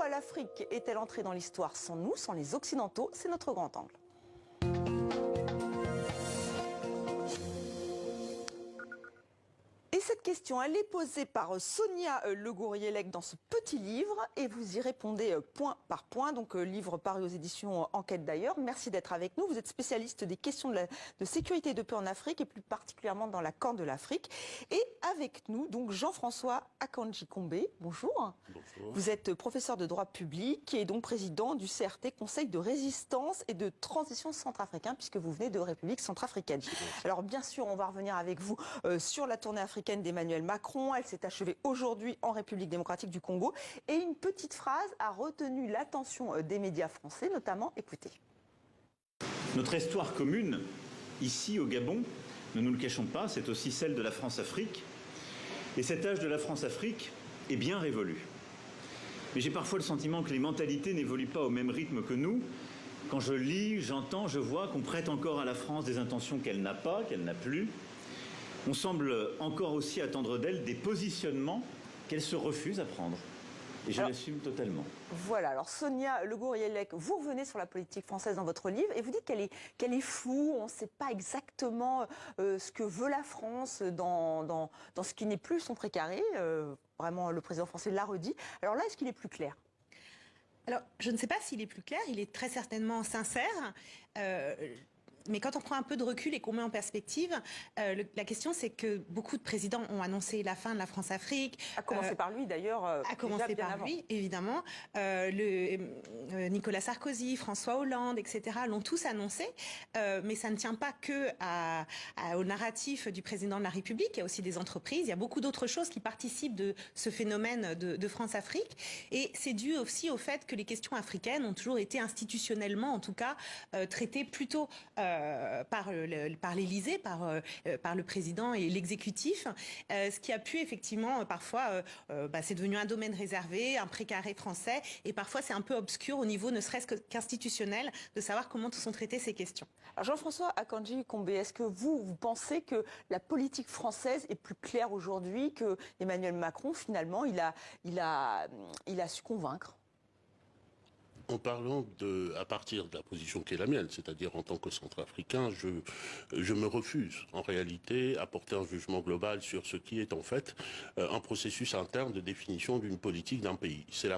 Pourquoi l'Afrique est-elle entrée dans l'histoire sans nous, sans les Occidentaux? C'est notre grand angle. Et cette question, elle est posée par Sonia Le Gouriellec dans ce petit livre et vous y répondez point par point, donc livre paru aux éditions Enquête d'ailleurs. Merci d'être avec nous. Vous êtes spécialiste des questions de sécurité et de paix en Afrique et plus particulièrement dans la Corne de l'Afrique. Et avec nous, donc Jean-François Akanji-Kombe. Bonjour. Bonjour. Vous êtes professeur de droit public et donc président du CRT, Conseil de résistance et de transition centrafricain, puisque vous venez de République centrafricaine. Alors bien sûr, on va revenir avec vous sur la tournée africaine d'Emmanuel Macron. Elle s'est achevée aujourd'hui en République démocratique du Congo. Et une petite phrase a retenu l'attention des médias français, notamment, écoutez. Notre histoire commune, ici au Gabon, ne nous le cachons pas, c'est aussi celle de la France-Afrique. Et cet âge de la France-Afrique est bien révolu. Mais j'ai parfois le sentiment que les mentalités n'évoluent pas au même rythme que nous. Quand je lis, j'entends, je vois qu'on prête encore à la France des intentions qu'elle n'a pas, qu'elle n'a plus. On semble encore aussi attendre d'elle des positionnements qu'elle se refuse à prendre. Et je l'assume totalement. Voilà, alors Sonia Le Gouriellec, vous revenez sur la politique française dans votre livre et vous dites qu'elle est floue, on ne sait pas exactement ce que veut la France dans ce qui n'est plus son précaré. Vraiment, le président français l'a redit. Alors là, est-ce qu'il est plus clair ? Alors, je ne sais pas s'il est plus clair, il est très certainement sincère. Mais quand on prend un peu de recul et qu'on met en perspective, la question c'est que beaucoup de présidents ont annoncé la fin de la France-Afrique. À commencer par lui d'ailleurs. À commencer par lui, évidemment. Nicolas Sarkozy, François Hollande, etc. l'ont tous annoncé. Mais ça ne tient pas que au narratif du président de la République. Il y a aussi des entreprises. Il y a beaucoup d'autres choses qui participent de ce phénomène de France-Afrique. Et c'est dû aussi au fait que les questions africaines ont toujours été institutionnellement, en tout cas, traitées plutôt par l'Élysée, par le président et l'exécutif, ce qui a pu effectivement parfois, c'est devenu un domaine réservé, un précaré français, et parfois c'est un peu obscur au niveau ne serait-ce qu'institutionnel de savoir comment sont traitées ces questions. Alors Jean-François Akanji-Kombe, est-ce que vous pensez que la politique française est plus claire aujourd'hui que Emmanuel Macron, finalement, il a su convaincre ? En parlant à partir de la position qui est la mienne, c'est-à-dire en tant que centrafricain, je me refuse en réalité à porter un jugement global sur ce qui est en fait un processus interne de définition d'une politique d'un pays. C'est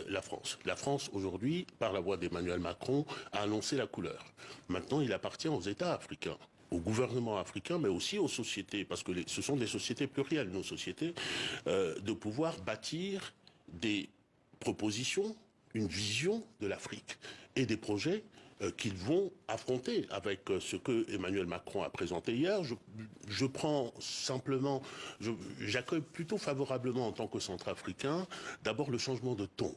la France. La France aujourd'hui, par la voix d'Emmanuel Macron, a annoncé la couleur. Maintenant, il appartient aux États africains, au gouvernement africain, mais aussi aux sociétés, parce que ce sont des sociétés plurielles, nos sociétés, de pouvoir bâtir des propositions, une vision de l'Afrique et des projets qu'ils vont affronter avec ce que Emmanuel Macron a présenté hier. Je prends simplement, j'accueille plutôt favorablement en tant que centrafricain, d'abord le changement de ton.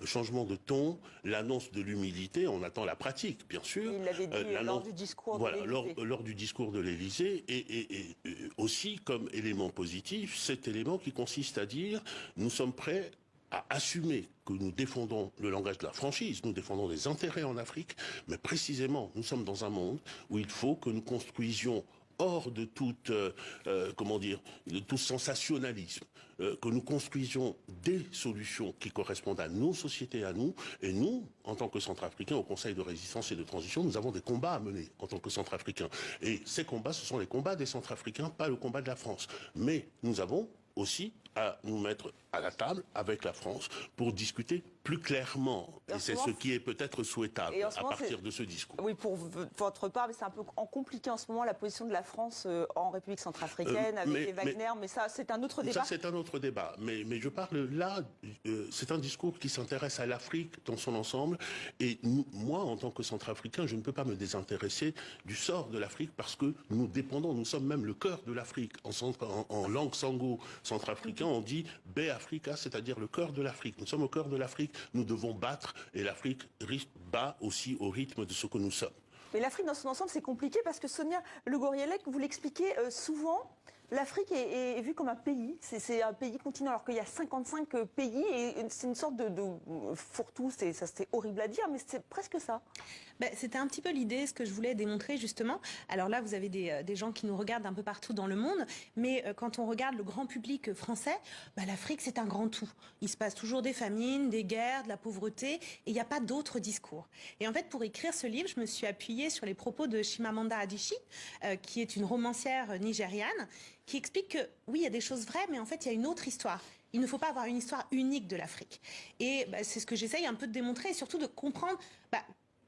Le changement de ton, l'annonce de l'humilité, on attend la pratique, bien sûr. Il l'avait dit lors du discours de l'Élysée. Lors du discours de l'Élysée, et aussi comme élément positif, cet élément qui consiste à dire nous sommes prêts à assumer que nous défendons le langage de la franchise, nous défendons des intérêts en Afrique, mais précisément, nous sommes dans un monde où il faut que nous construisions hors de toute, de tout sensationnalisme, que nous construisions des solutions qui correspondent à nos sociétés, à nous, et nous, en tant que Centrafricains, au Conseil de résistance et de transition, nous avons des combats à mener en tant que Centrafricains. Et ces combats, ce sont les combats des Centrafricains, pas le combat de la France. Mais nous avons aussi à nous mettre à la table avec la France pour discuter plus clairement. Et c'est ce qui est peut-être souhaitable à partir de ce discours. Oui, pour votre part, mais c'est un peu compliqué en ce moment la position de la France en République centrafricaine avec les Wagner, mais ça c'est un autre débat. Ça c'est un autre débat, mais je parle là, c'est un discours qui s'intéresse à l'Afrique dans son ensemble, et moi en tant que centrafricain, je ne peux pas me désintéresser du sort de l'Afrique parce que nous dépendons, nous sommes même le cœur de l'Afrique. En langue sango centrafricain, on dit Bay Africa, c'est-à-dire le cœur de l'Afrique. Nous sommes au cœur de l'Afrique, nous devons battre, et l'Afrique bat aussi au rythme de ce que nous sommes. Mais l'Afrique dans son ensemble, c'est compliqué parce que Sonia Le Gouriellec, vous l'expliquez souvent, L'Afrique est vue comme un pays, c'est un pays continent, alors qu'il y a 55 pays et c'est une sorte de fourre-tout, c'est horrible à dire, mais c'est presque ça. Ben, c'était un petit peu l'idée, ce que je voulais démontrer justement. Alors là, vous avez des gens qui nous regardent un peu partout dans le monde, mais quand on regarde le grand public français, ben, l'Afrique c'est un grand tout. Il se passe toujours des famines, des guerres, de la pauvreté, et il n'y a pas d'autre discours. Et en fait, pour écrire ce livre, je me suis appuyée sur les propos de Chimamanda Adichie, qui est une romancière nigériane, qui explique que oui, il y a des choses vraies, mais en fait, il y a une autre histoire. Il ne faut pas avoir une histoire unique de l'Afrique. Et ben, c'est ce que j'essaye un peu de démontrer, et surtout de comprendre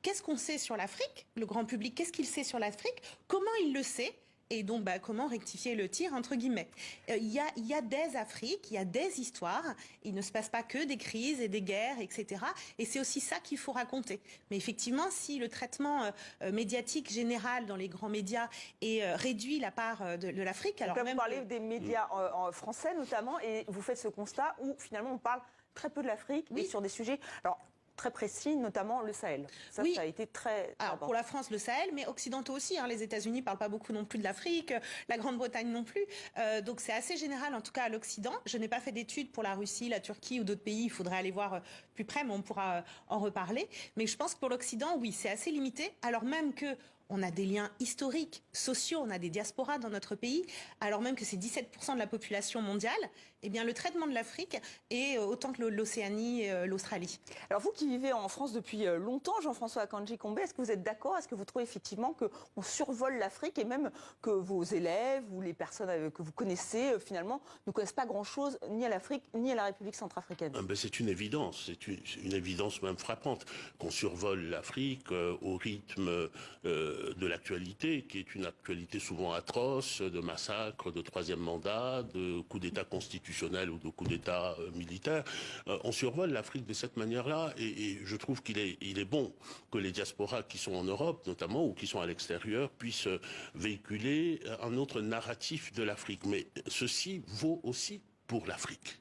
qu'est-ce qu'on sait sur l'Afrique, le grand public, qu'est-ce qu'il sait sur l'Afrique, comment il le sait, et donc comment rectifier le tir, entre guillemets. Il y a des Afriques, il y a des histoires, il ne se passe pas que des crises et des guerres, etc. Et c'est aussi ça qu'il faut raconter. Mais effectivement, si le traitement médiatique général dans les grands médias réduit la part de l'Afrique... Alors même vous parlez des médias en français notamment, et vous faites ce constat où finalement on parle très peu de l'Afrique, oui, et sur des sujets... Alors, très précis, notamment le Sahel. Ça, oui. Ça a été très... Alors, pour la France, le Sahel, mais occidentaux aussi. Hein, les États-Unis ne parlent pas beaucoup non plus de l'Afrique, la Grande-Bretagne non plus. Donc c'est assez général, en tout cas à l'Occident. Je n'ai pas fait d'études pour la Russie, la Turquie ou d'autres pays. Il faudrait aller voir plus près, mais on pourra en reparler. Mais je pense que pour l'Occident, oui, c'est assez limité. Alors même que on a des liens historiques, sociaux, on a des diasporas dans notre pays, alors même que c'est 17% de la population mondiale, eh bien le traitement de l'Afrique est autant que l'Océanie et l'Australie. Alors vous qui vivez en France depuis longtemps, Jean-François Akanji-Combé, est-ce que vous êtes d'accord? Est-ce que vous trouvez effectivement qu'on survole l'Afrique et même que vos élèves ou les personnes que vous connaissez finalement ne connaissent pas grand-chose ni à l'Afrique ni à la République centrafricaine? C'est une évidence, c'est une évidence même frappante qu'on survole l'Afrique au rythme de l'actualité, qui est une actualité souvent atroce, de massacres, de troisième mandat, de coups d'État constitutionnels ou de coups d'État militaires. On survole l'Afrique de cette manière-là et je trouve qu'il est bon que les diasporas qui sont en Europe, notamment, ou qui sont à l'extérieur, puissent véhiculer un autre narratif de l'Afrique. Mais ceci vaut aussi pour l'Afrique.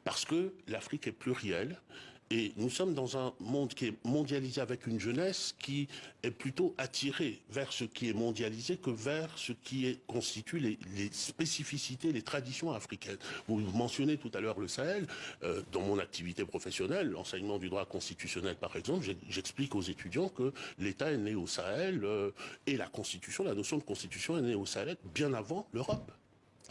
Parce que l'Afrique est plurielle. Et nous sommes dans un monde qui est mondialisé avec une jeunesse qui est plutôt attirée vers ce qui est mondialisé que vers ce qui constitue les spécificités, les traditions africaines. Vous mentionnez tout à l'heure le Sahel. Dans mon activité professionnelle, l'enseignement du droit constitutionnel par exemple, j'explique aux étudiants que l'État est né au Sahel et la Constitution, la notion de Constitution est née au Sahel bien avant l'Europe.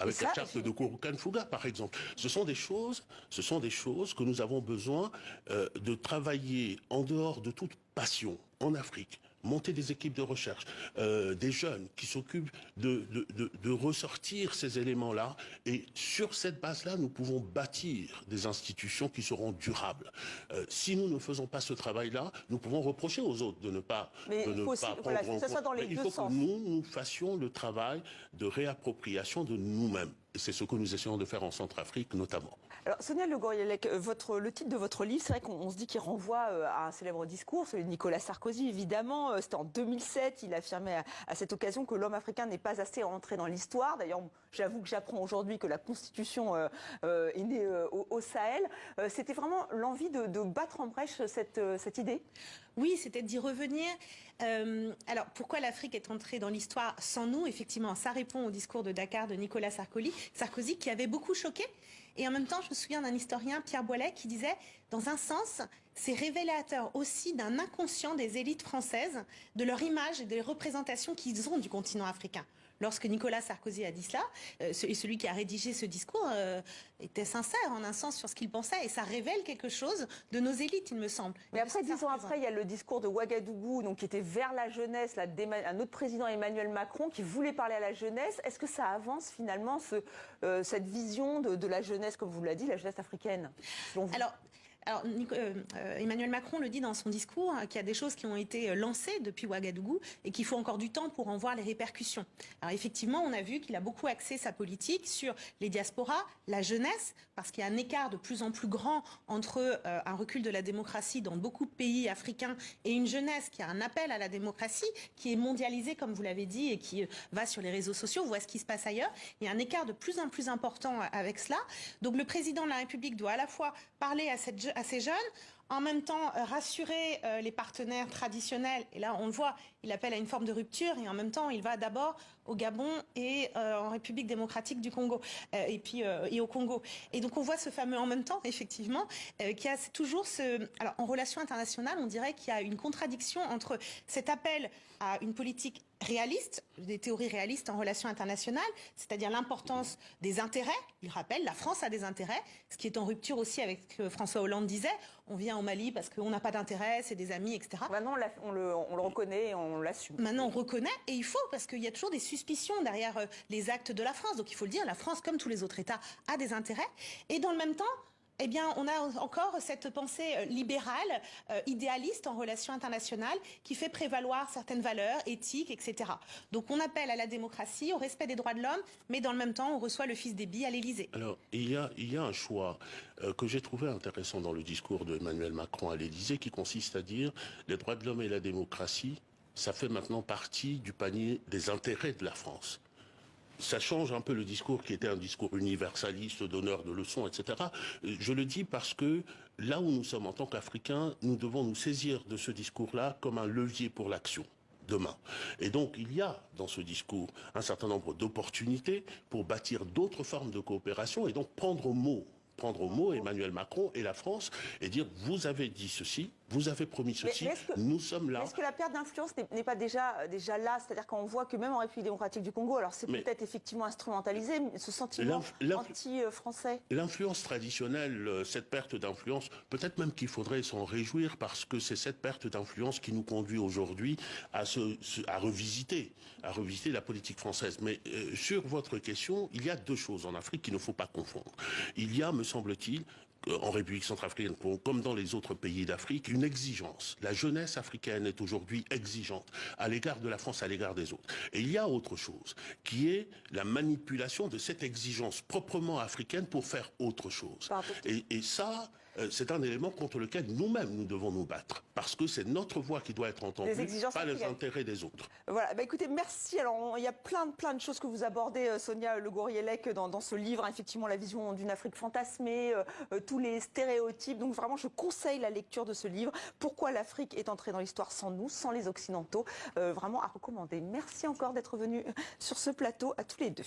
Avec la charte de Kurukan-Fuga, par exemple. Ce sont des choses que nous avons besoin de travailler en dehors de toute passion en Afrique. Monter des équipes de recherche, des jeunes qui s'occupent de ressortir ces éléments-là. Et sur cette base-là, nous pouvons bâtir des institutions qui seront durables. Si nous ne faisons pas ce travail-là, nous pouvons reprocher aux autres de ne pas prendre en compte. Mais il faut que nous fassions le travail de réappropriation de nous-mêmes. Et c'est ce que nous essayons de faire en Centrafrique notamment. Alors Sonia Le Gouriellec, le titre de votre livre, c'est vrai qu'on se dit qu'il renvoie à un célèbre discours, celui de Nicolas Sarkozy évidemment. C'était en 2007, il affirmait à cette occasion que l'homme africain n'est pas assez rentré dans l'histoire. D'ailleurs, j'avoue que j'apprends aujourd'hui que la Constitution est née au Sahel. C'était vraiment l'envie de battre en brèche cette idée? Oui, c'était d'y revenir. Alors, pourquoi l'Afrique est entrée dans l'histoire sans nous? Effectivement, ça répond au discours de Dakar de Nicolas Sarkozy, qui avait beaucoup choqué. Et en même temps, je me souviens d'un historien, Pierre Boilet, qui disait, dans un sens, c'est révélateur aussi d'un inconscient des élites françaises, de leur image et des représentations qu'ils ont du continent africain. Lorsque Nicolas Sarkozy a dit cela, et celui qui a rédigé ce discours était sincère en un sens sur ce qu'il pensait, et ça révèle quelque chose de nos élites, il me semble. Mais après, 10 ans après, il y a le discours de Ouagadougou, donc qui était vers la jeunesse, là, un autre président, Emmanuel Macron, qui voulait parler à la jeunesse. Est-ce que ça avance finalement cette vision de la jeunesse, comme vous l'avez dit, la jeunesse africaine, selon vous? Alors, Emmanuel Macron le dit dans son discours, qu'il y a des choses qui ont été lancées depuis Ouagadougou et qu'il faut encore du temps pour en voir les répercussions. Alors effectivement, on a vu qu'il a beaucoup axé sa politique sur les diasporas, la jeunesse, parce qu'il y a un écart de plus en plus grand entre un recul de la démocratie dans beaucoup de pays africains et une jeunesse qui a un appel à la démocratie, qui est mondialisée, comme vous l'avez dit, et qui va sur les réseaux sociaux, voit ce qui se passe ailleurs. Il y a un écart de plus en plus important avec cela. Donc le président de la République doit à la fois parler à cette jeunesse assez jeune. En même temps, rassurer les partenaires traditionnels. Et là, on le voit, il appelle à une forme de rupture. Et en même temps, il va d'abord au Gabon et en République démocratique du Congo. Et au Congo. Et donc, on voit ce fameux en même temps, effectivement, qui a toujours ce... Alors, en relation internationale, on dirait qu'il y a une contradiction entre cet appel à une politique réaliste, des théories réalistes en relations internationales, c'est-à-dire l'importance des intérêts. Il rappelle, la France a des intérêts, ce qui est en rupture aussi avec ce que François Hollande disait. On vient au Mali parce qu'on n'a pas d'intérêt, c'est des amis, etc. Maintenant, on le reconnaît et on l'assume. Maintenant, on reconnaît, et il faut, parce qu'il y a toujours des suspicions derrière les actes de la France. Donc il faut le dire, la France, comme tous les autres États, a des intérêts. Et dans le même temps, eh bien, on a encore cette pensée libérale, idéaliste en relations internationales, qui fait prévaloir certaines valeurs éthiques, etc. Donc on appelle à la démocratie, au respect des droits de l'homme, mais dans le même temps, on reçoit le fils d'Éby à l'Élysée. Alors, il y a un choix que j'ai trouvé intéressant dans le discours d'Emmanuel Macron à l'Élysée, qui consiste à dire les droits de l'homme et la démocratie, ça fait maintenant partie du panier des intérêts de la France. Ça change un peu le discours qui était un discours universaliste, donneur de leçons, etc. Je le dis parce que là où nous sommes en tant qu'Africains, nous devons nous saisir de ce discours-là comme un levier pour l'action demain. Et donc, il y a dans ce discours un certain nombre d'opportunités pour bâtir d'autres formes de coopération et donc prendre au mot Emmanuel Macron et la France et dire vous avez dit ceci, vous avez promis ceci, nous sommes là. Est-ce que la perte d'influence n'est pas déjà là? C'est-à-dire qu'on voit que même en République démocratique du Congo, alors c'est peut-être effectivement instrumentalisé, mais ce sentiment anti-français. L'influence traditionnelle, cette perte d'influence, peut-être même qu'il faudrait s'en réjouir parce que c'est cette perte d'influence qui nous conduit aujourd'hui à revisiter la politique française. Mais sur votre question, il y a deux choses en Afrique qu'il ne faut pas confondre. Il y a, me semble-t-il, en République centrafricaine, comme dans les autres pays d'Afrique, une exigence. La jeunesse africaine est aujourd'hui exigeante à l'égard de la France, à l'égard des autres. Et il y a autre chose, qui est la manipulation de cette exigence proprement africaine pour faire autre chose. Et ça, c'est un élément contre lequel nous-mêmes nous devons nous battre. Parce que c'est notre voix qui doit être entendue, pas les intérêts des autres. Voilà, bah écoutez, merci. Alors, il y a plein de choses que vous abordez, Sonia Le Gouriellec, dans ce livre. Effectivement, la vision d'une Afrique fantasmée, tous les stéréotypes. Donc vraiment, je conseille la lecture de ce livre. Pourquoi l'Afrique est entrée dans l'histoire sans nous, sans les Occidentaux. Vraiment à recommander. Merci encore d'être venus sur ce plateau à tous les deux.